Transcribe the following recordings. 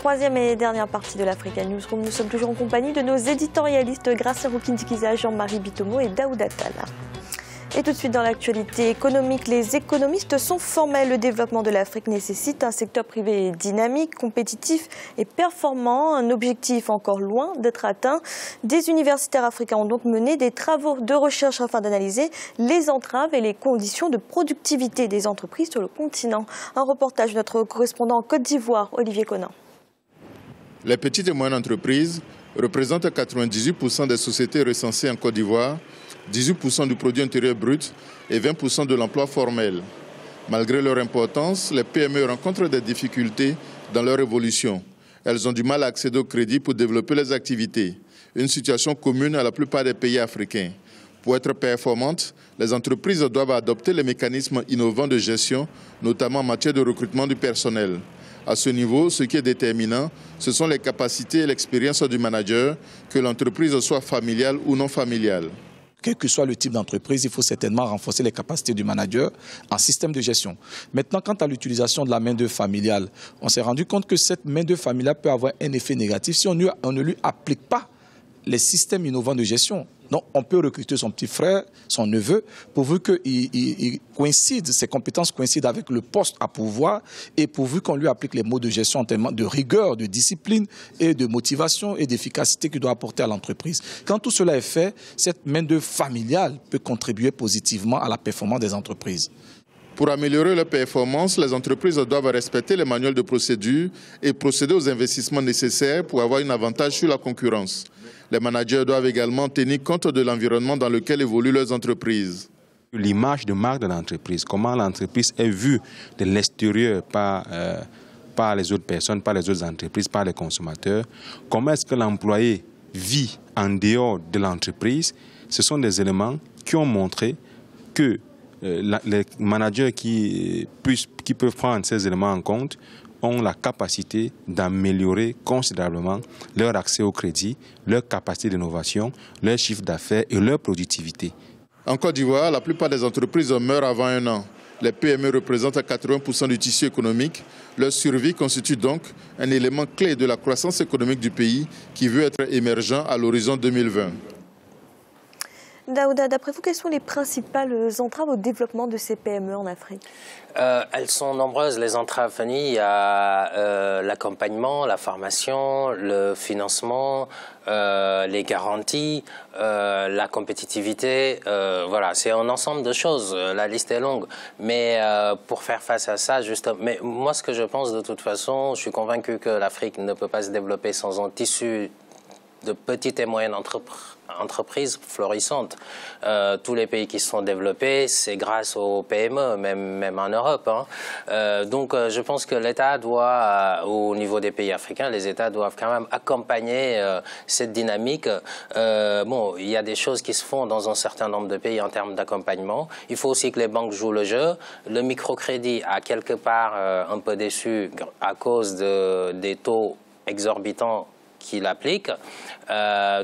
Troisième et dernière partie de l'Africa Newsroom. Nous sommes toujours en compagnie de nos éditorialistes Gracia Rukindikiza, Jean-Marie Bitomo et Daoud Attal. Et tout de suite dans l'actualité économique, les économistes sont formels. Le développement de l'Afrique nécessite un secteur privé dynamique, compétitif et performant. Un objectif encore loin d'être atteint. Des universitaires africains ont donc mené des travaux de recherche afin d'analyser les entraves et les conditions de productivité des entreprises sur le continent. Un reportage de notre correspondant en Côte d'Ivoire, Olivier Conan. Les petites et moyennes entreprises représentent 98% des sociétés recensées en Côte d'Ivoire, 18% du produit intérieur brut et 20% de l'emploi formel. Malgré leur importance, les PME rencontrent des difficultés dans leur évolution. Elles ont du mal à accéder au crédit pour développer les activités, une situation commune à la plupart des pays africains. Pour être performantes, les entreprises doivent adopter les mécanismes innovants de gestion, notamment en matière de recrutement du personnel. À ce niveau, ce qui est déterminant, ce sont les capacités et l'expérience du manager, que l'entreprise soit familiale ou non familiale. Quel que soit le type d'entreprise, il faut certainement renforcer les capacités du manager en système de gestion. Maintenant, quant à l'utilisation de la main-d'œuvre familiale, on s'est rendu compte que cette main-d'œuvre familiale peut avoir un effet négatif si on ne lui applique pas les systèmes innovants de gestion. Donc, on peut recruter son petit frère, son neveu, pourvu que ses compétences coïncident avec le poste à pourvoir et pourvu qu'on lui applique les modes de gestion en termes de rigueur, de discipline et de motivation et d'efficacité qu'il doit apporter à l'entreprise. Quand tout cela est fait, cette main-d'œuvre familiale peut contribuer positivement à la performance des entreprises. Pour améliorer leur performance, les entreprises doivent respecter les manuels de procédure et procéder aux investissements nécessaires pour avoir un avantage sur la concurrence. Les managers doivent également tenir compte de l'environnement dans lequel évoluent leurs entreprises. L'image de marque de l'entreprise, comment l'entreprise est vue de l'extérieur par les autres personnes, par les autres entreprises, par les consommateurs, comment est-ce que l'employé vit en dehors de l'entreprise, ce sont des éléments qui ont montré que les managers qui peuvent prendre ces éléments en compte ont la capacité d'améliorer considérablement leur accès au crédit, leur capacité d'innovation, leur chiffre d'affaires et leur productivité. En Côte d'Ivoire, la plupart des entreprises meurent avant un an. Les PME représentent 80% du tissu économique. Leur survie constitue donc un élément clé de la croissance économique du pays qui veut être émergent à l'horizon 2020. Daouda, d'après vous, quelles sont les principales entraves au développement de ces PME en Afrique? Elles sont nombreuses, les entraves, Fanny. Il y a l'accompagnement, la formation, le financement, les garanties, la compétitivité. Voilà, c'est un ensemble de choses. La liste est longue. Mais pour faire face à ça, mais moi, ce que je pense de toute façon, je suis convaincu que l'Afrique ne peut pas se développer sans un tissu de petites et moyennes entreprises florissantes. Tous les pays qui se sont développés, c'est grâce aux PME, même en Europe. Donc je pense que l'État doit, au niveau des pays africains, les États doivent quand même accompagner cette dynamique. Bon, il y a des choses qui se font dans un certain nombre de pays en termes d'accompagnement. Il faut aussi que les banques jouent le jeu. Le microcrédit a quelque part un peu déçu à cause des taux exorbitants qu'il applique.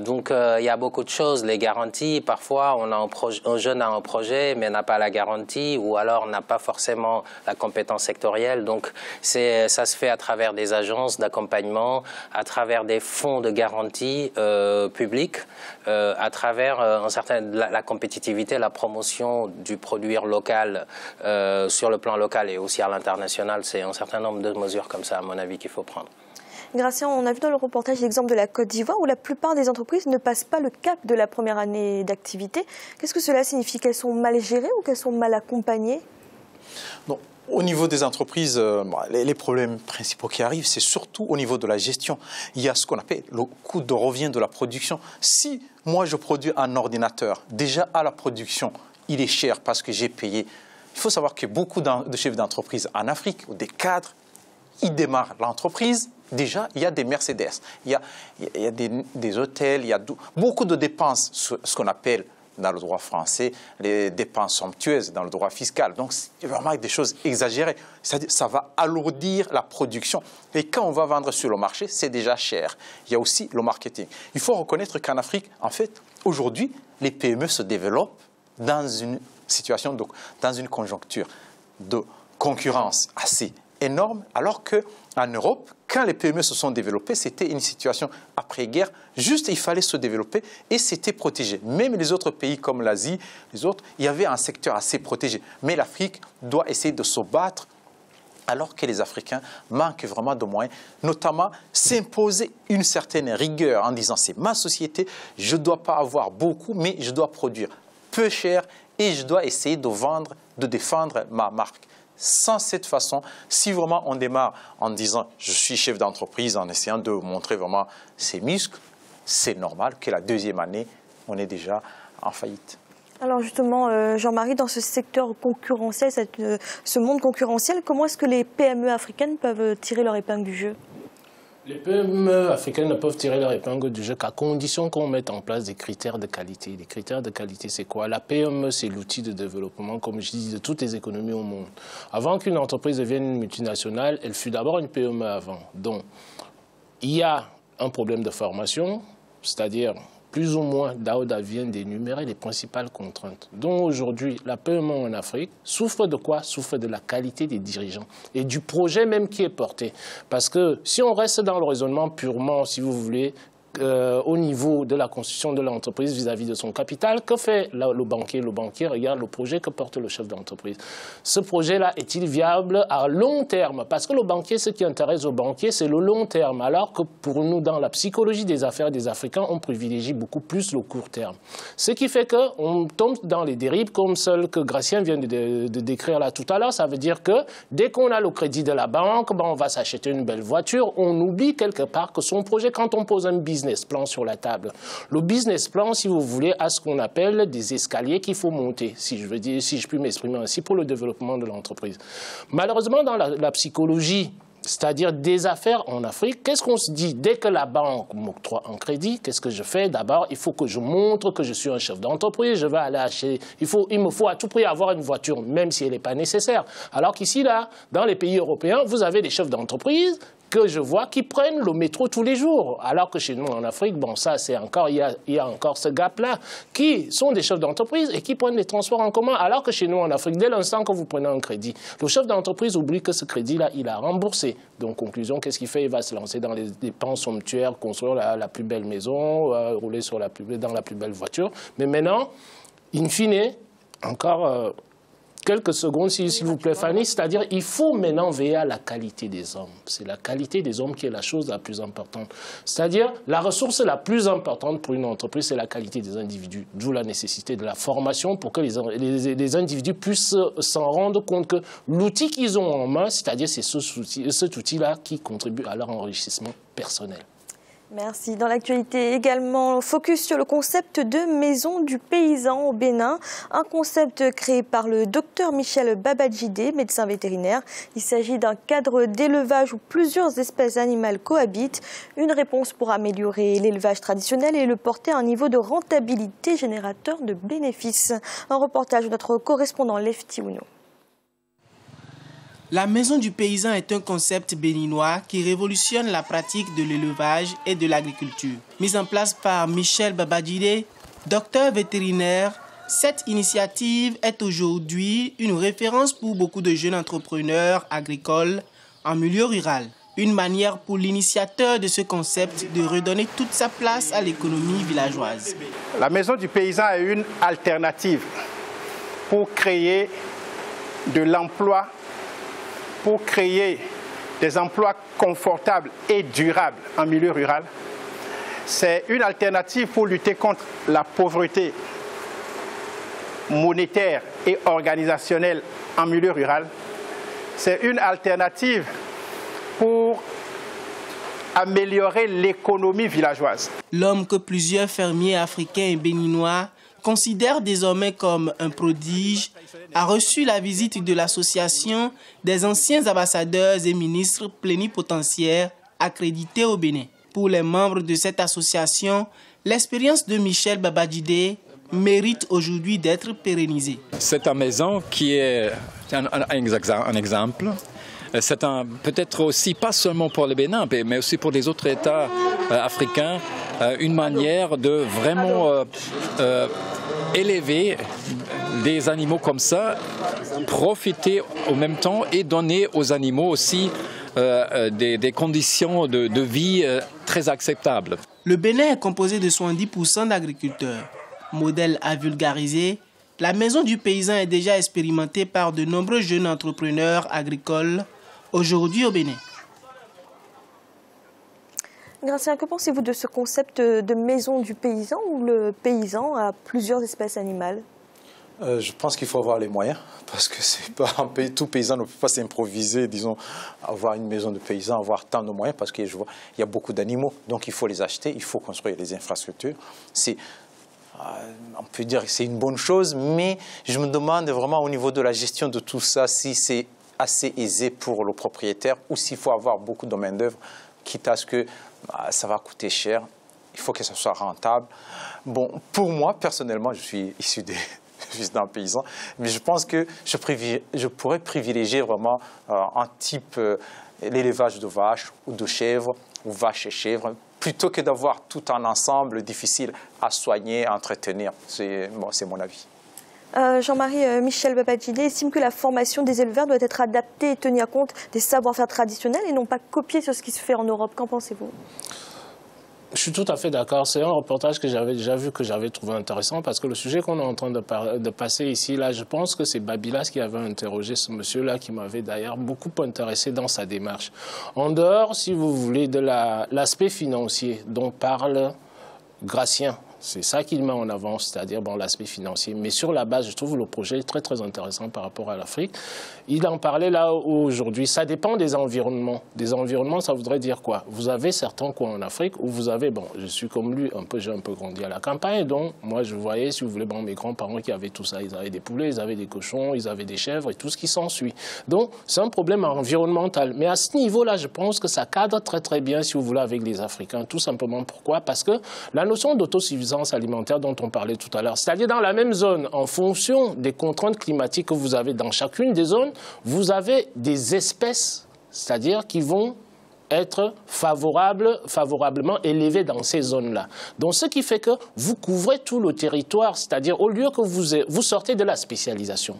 Donc il y a beaucoup de choses, les garanties, parfois un jeune a un projet mais n'a pas la garantie ou alors n'a pas forcément la compétence sectorielle. Donc ça se fait à travers des agences d'accompagnement, à travers des fonds de garantie publics, à travers la compétitivité, la promotion du produit local sur le plan local et aussi à l'international. C'est un certain nombre de mesures comme ça, à mon avis, qu'il faut prendre. Gracia, on a vu dans le reportage l'exemple de la Côte d'Ivoire où la plupart des entreprises ne passent pas le cap de la première année d'activité. Qu'est-ce que cela signifie? Qu'elles sont mal gérées ou qu'elles sont mal accompagnées? Non. Au niveau des entreprises, les problèmes principaux qui arrivent, c'est surtout au niveau de la gestion. Il y a ce qu'on appelle le coût de revient de la production. Si moi je produis un ordinateur, déjà à la production, il est cher parce que j'ai payé. Il faut savoir que beaucoup de chefs d'entreprise en Afrique ou des cadres, ils démarrent l'entreprise. Déjà, il y a des Mercedes, il y a des hôtels, il y a beaucoup de dépenses, ce qu'on appelle dans le droit français les dépenses somptueuses dans le droit fiscal. Donc, c'est vraiment des choses exagérées. C'est-à-dire, ça va alourdir la production. Et quand on va vendre sur le marché, c'est déjà cher. Il y a aussi le marketing. Il faut reconnaître qu'en Afrique, en fait, aujourd'hui, les PME se développent dans une situation, dans une conjoncture de concurrence assez énorme, alors qu'en Europe, Quand les PME se sont développées, c'était une situation après-guerre. Juste, il fallait se développer et c'était protégé. Même les autres pays comme l'Asie, les autres, il y avait un secteur assez protégé. Mais l'Afrique doit essayer de se battre alors que les Africains manquent vraiment de moyens, notamment s'imposer une certaine rigueur en disant c'est ma société, je ne dois pas avoir beaucoup, mais je dois produire peu cher et je dois essayer de vendre, de défendre ma marque. Sans cette façon, si vraiment on démarre en disant je suis chef d'entreprise, en essayant de montrer vraiment ses muscles, c'est normal que la deuxième année, on est déjà en faillite. Alors justement, Jean-Marie, dans ce secteur concurrentiel, ce monde concurrentiel, comment est-ce que les PME africaines peuvent tirer leur épingle du jeu ? Les PME africaines ne peuvent tirer leur épingle du jeu qu'à condition qu'on mette en place des critères de qualité. Les critères de qualité, c'est quoi? La PME, c'est l'outil de développement, comme je dis, de toutes les économies au monde. Avant qu'une entreprise devienne une multinationale, elle fut d'abord une PME avant. Donc, il y a un problème de formation, c'est-à-dire plus ou moins, Daouda vient d'énumérer les principales contraintes. Donc aujourd'hui, la PME en Afrique souffre de quoi? Souffre de la qualité des dirigeants et du projet même qui est porté. Parce que si on reste dans le raisonnement purement, si vous voulez, au niveau de la constitution de l'entreprise vis-à-vis de son capital, que fait le banquier? Le banquier regarde le projet que porte le chef d'entreprise. Ce projet-là est-il viable à long terme? Parce que le banquier, ce qui intéresse au banquier, c'est le long terme. Alors que pour nous, dans la psychologie des affaires des Africains, on privilégie beaucoup plus le court terme. Ce qui fait qu'on tombe dans les dérives comme celle que Gracien vient de décrire là tout à l'heure. Ça veut dire que dès qu'on a le crédit de la banque, on va s'acheter une belle voiture. On oublie quelque part que son projet, quand on pose un business plan sur la table. Le business plan, si vous voulez, a ce qu'on appelle des escaliers qu'il faut monter, si je puis m'exprimer ainsi, pour le développement de l'entreprise. Malheureusement, dans la psychologie, c'est-à-dire des affaires en Afrique, qu'est-ce qu'on se dit? Dès que la banque m'octroie un crédit, qu'est-ce que je fais? D'abord, il faut que je montre que je suis un chef d'entreprise, je vais aller acheter, il me faut à tout prix avoir une voiture, même si elle n'est pas nécessaire. Alors qu'ici, là, dans les pays européens, vous avez des chefs d'entreprise que je vois qui prennent le métro tous les jours. Alors que chez nous, en Afrique, bon, ça, c'est encore, il y a encore ce gap-là, qui sont des chefs d'entreprise et qui prennent les transports en commun. Alors que chez nous, en Afrique, dès l'instant que vous prenez un crédit, le chef d'entreprise oublie que ce crédit-là, il a remboursé. Donc, conclusion, qu'est-ce qu'il fait? Il va se lancer dans les dépenses somptuaires, construire la plus belle maison, rouler dans la plus belle voiture. Mais maintenant, in fine, encore quelques secondes, s'il vous plaît, Fanny, c'est-à-dire il faut maintenant veiller à la qualité des hommes. C'est la qualité des hommes qui est la chose la plus importante. C'est-à-dire la ressource la plus importante pour une entreprise, c'est la qualité des individus. D'où la nécessité de la formation pour que les individus puissent s'en rendre compte que l'outil qu'ils ont en main, c'est-à-dire c'est cet outil-là qui contribue à leur enrichissement personnel. Merci. Dans l'actualité également, focus sur le concept de maison du paysan au Bénin. Un concept créé par le docteur Michel Babadjidé, médecin vétérinaire. Il s'agit d'un cadre d'élevage où plusieurs espèces animales cohabitent. Une réponse pour améliorer l'élevage traditionnel et le porter à un niveau de rentabilité générateur de bénéfices. Un reportage de notre correspondant Lefty Ouno. La maison du paysan est un concept béninois qui révolutionne la pratique de l'élevage et de l'agriculture. Mise en place par Michel Babadjidé, docteur vétérinaire, cette initiative est aujourd'hui une référence pour beaucoup de jeunes entrepreneurs agricoles en milieu rural. Une manière pour l'initiateur de ce concept de redonner toute sa place à l'économie villageoise. La maison du paysan est une alternative pour créer de l'emploi, pour créer des emplois confortables et durables en milieu rural. C'est une alternative pour lutter contre la pauvreté monétaire et organisationnelle en milieu rural. C'est une alternative pour améliorer l'économie villageoise. L'homme que plusieurs fermiers africains et béninois considèrent désormais comme un prodige, a reçu la visite de l'association des anciens ambassadeurs et ministres plénipotentiaires accrédités au Bénin. Pour les membres de cette association, l'expérience de Michel Babadjidé mérite aujourd'hui d'être pérennisée. C'est une maison qui est un exemple. C'est peut-être aussi, pas seulement pour le Bénin, mais aussi pour les autres États africains, une manière de vraiment élever des animaux comme ça, profiter en même temps et donner aux animaux aussi des conditions de vie très acceptables. Le Bénin est composé de 70% d'agriculteurs. Modèle à vulgariser, la maison du paysan est déjà expérimentée par de nombreux jeunes entrepreneurs agricoles aujourd'hui au Bénin. Gracien, que pensez-vous de ce concept de maison du paysan où le paysan a plusieurs espèces animales? Je pense qu'il faut avoir les moyens, parce que c'est pas un pays, tout paysan ne peut pas s'improviser, disons, avoir une maison de paysan, avoir tant de moyens, parce que je vois, il y a beaucoup d'animaux, donc il faut les acheter, il faut construire les infrastructures. On peut dire que c'est une bonne chose, mais je me demande vraiment au niveau de la gestion de tout ça, si c'est assez aisé pour le propriétaire ou s'il faut avoir beaucoup de main-d'œuvre, quitte à ce que ça va coûter cher, il faut que ça soit rentable. Bon, pour moi, personnellement, je suis issu d'un paysan, mais je pense que je pourrais privilégier vraiment un type, l'élevage de vaches ou de chèvres, ou vaches et chèvres, plutôt que d'avoir tout un ensemble difficile à soigner, à entretenir. C'est mon avis. Jean-Marie Michel Babadjidé estime que la formation des éleveurs doit être adaptée et tenir compte des savoir-faire traditionnels et non pas copier sur ce qui se fait en Europe. Qu'en pensez-vous? Je suis tout à fait d'accord. C'est un reportage que j'avais déjà vu, que j'avais trouvé intéressant, parce que le sujet qu'on est en train de passer ici, là, je pense que c'est Babylas qui avait interrogé ce monsieur-là, qui m'avait d'ailleurs beaucoup intéressé dans sa démarche. En dehors, si vous voulez, de l'aspect financier dont parle Gracien, c'est ça qu'il met en avant, c'est-à-dire l'aspect financier. Mais sur la base, je trouve le projet très très intéressant par rapport à l'Afrique. Il en parlait là aujourd'hui. Ça dépend des environnements. Des environnements, ça voudrait dire quoi? Vous avez certains coins en Afrique où vous avez, je suis comme lui, j'ai un peu grandi à la campagne, donc moi je voyais, si vous voulez, mes grands-parents qui avaient tout ça. Ils avaient des poulets, ils avaient des cochons, ils avaient des chèvres et tout ce qui s'ensuit. Donc c'est un problème environnemental. Mais à ce niveau-là, je pense que ça cadre très très bien, si vous voulez, avec les Africains. Tout simplement pourquoi? Parce que la notion d'autosuffisance alimentaire dont on parlait tout à l'heure, c'est-à-dire dans la même zone, en fonction des contraintes climatiques que vous avez dans chacune des zones, vous avez des espèces, c'est-à-dire qui vont être favorablement élevées dans ces zones-là. Donc ce qui fait que vous couvrez tout le territoire, c'est-à-dire au lieu que vous sortez de la spécialisation.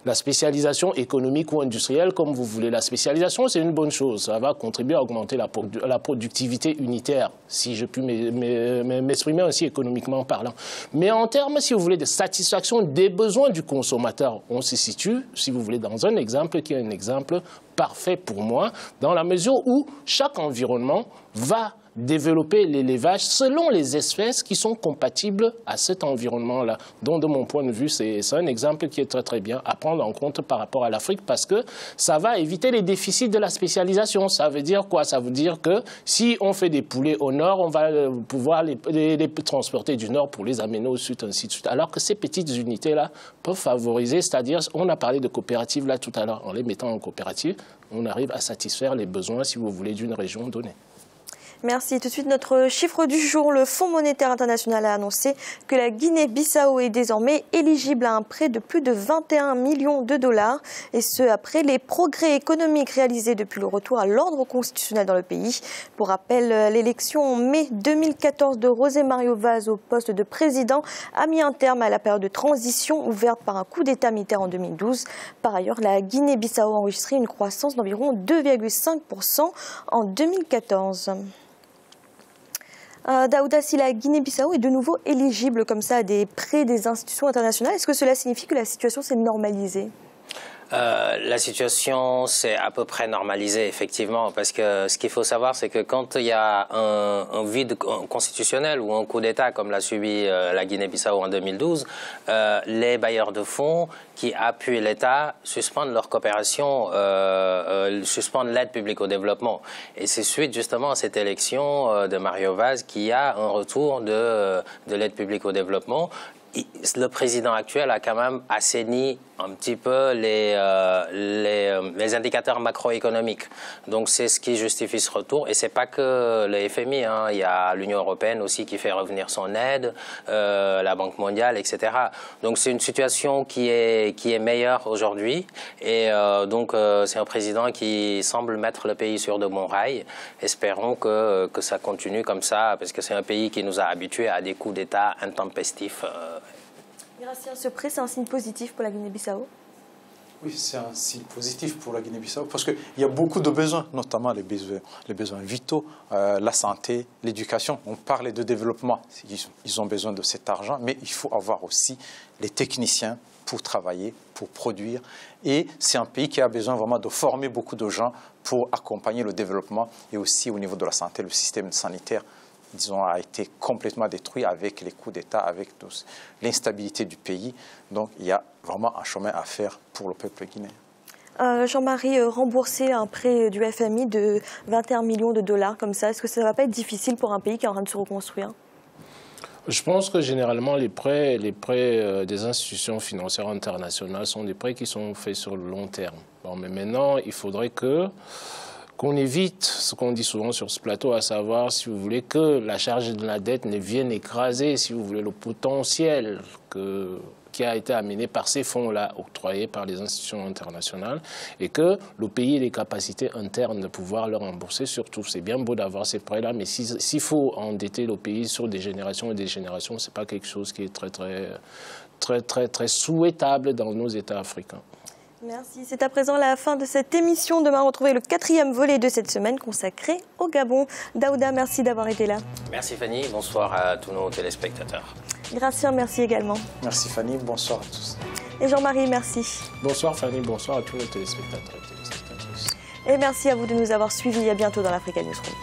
La spécialisation économique ou industrielle, comme vous voulez. La spécialisation, c'est une bonne chose. Ça va contribuer à augmenter la productivité unitaire, si je puis m'exprimer ainsi économiquement parlant. Mais en termes, si vous voulez, de satisfaction des besoins du consommateur, on se situe, si vous voulez, dans un exemple qui est un exemple parfait pour moi, dans la mesure où chaque environnement va développer l'élevage selon les espèces qui sont compatibles à cet environnement-là. Donc, de mon point de vue, c'est un exemple qui est très, très bien à prendre en compte par rapport à l'Afrique parce que ça va éviter les déficits de la spécialisation. Ça veut dire quoi? Ça veut dire que si on fait des poulets au nord, on va pouvoir les transporter du nord pour les amener au sud, ainsi de suite. Alors que ces petites unités-là peuvent favoriser, c'est-à-dire, on a parlé de coopératives là tout à l'heure, en les mettant en coopérative, on arrive à satisfaire les besoins, si vous voulez, d'une région donnée. Merci. Tout de suite, notre chiffre du jour. Le Fonds monétaire international a annoncé que la Guinée-Bissau est désormais éligible à un prêt de plus de 21 millions de dollars. Et ce, après les progrès économiques réalisés depuis le retour à l'ordre constitutionnel dans le pays. Pour rappel, l'élection en mai 2014 de José Mario Vaz au poste de président a mis un terme à la période de transition ouverte par un coup d'État militaire en 2012. Par ailleurs, la Guinée-Bissau a enregistré une croissance d'environ 2,5% en 2014. Daouda, si la Guinée-Bissau est de nouveau éligible comme ça à des prêts des institutions internationales, est-ce que cela signifie que la situation s'est normalisée? La situation s'est à peu près normalisée, effectivement, parce que ce qu'il faut savoir, c'est que quand il y a un vide constitutionnel ou un coup d'État comme l'a subi la Guinée-Bissau en 2012, les bailleurs de fonds qui appuient l'État suspendent leur coopération, suspendent l'aide publique au développement. Et c'est suite justement à cette élection de Mario Vaz qu'il y a un retour de l'aide publique au développement. Le président actuel a quand même assaini un petit peu les indicateurs macroéconomiques. Donc c'est ce qui justifie ce retour. Et c'est pas que le FMI, hein. Il y a l'Union européenne aussi qui fait revenir son aide, la Banque mondiale, etc. Donc c'est une situation qui est meilleure aujourd'hui. Et donc c'est un président qui semble mettre le pays sur de bons rails. Espérons que ça continue comme ça, parce que c'est un pays qui nous a habitués à des coups d'État intempestifs. Gracien, ce prêt, c'est un signe positif pour la Guinée-Bissau? Oui, c'est un signe positif pour la Guinée-Bissau parce qu'il y a beaucoup de besoins, notamment les besoins vitaux, la santé, l'éducation. On parle de développement, ils ont besoin de cet argent, mais il faut avoir aussi les techniciens pour travailler, pour produire. Et c'est un pays qui a besoin vraiment de former beaucoup de gens pour accompagner le développement et aussi au niveau de la santé, le système sanitaire, disons, a été complètement détruit avec les coups d'État, avec l'instabilité du pays. Donc, il y a vraiment un chemin à faire pour le peuple guinéen. Jean-Marie, rembourser un prêt du FMI de 21 millions de dollars comme ça, est-ce que ça ne va pas être difficile pour un pays qui est en train de se reconstruire? Je pense que généralement, les prêts des institutions financières internationales sont des prêts qui sont faits sur le long terme. Bon, mais maintenant, il faudrait qu'on évite ce qu'on dit souvent sur ce plateau, à savoir, si vous voulez, que la charge de la dette ne vienne écraser, si vous voulez, le potentiel qui a été amené par ces fonds-là, octroyés par les institutions internationales, et que le pays ait les capacités internes de pouvoir le rembourser. Surtout, c'est bien beau d'avoir ces prêts-là, mais s'il faut endetter le pays sur des générations et des générations, ce n'est pas quelque chose qui est très souhaitable dans nos États africains. Merci. C'est à présent la fin de cette émission. Demain, retrouvez le 4e volet de cette semaine consacré au Gabon. Daouda, merci d'avoir été là. Merci Fanny. Bonsoir à tous nos téléspectateurs. Gracien, merci également. Merci Fanny. Bonsoir à tous. Et Jean-Marie, merci. Bonsoir Fanny. Bonsoir à tous nos téléspectateurs et téléspectatrices. Et merci à vous de nous avoir suivis. À bientôt dans l'Africa Newsroom.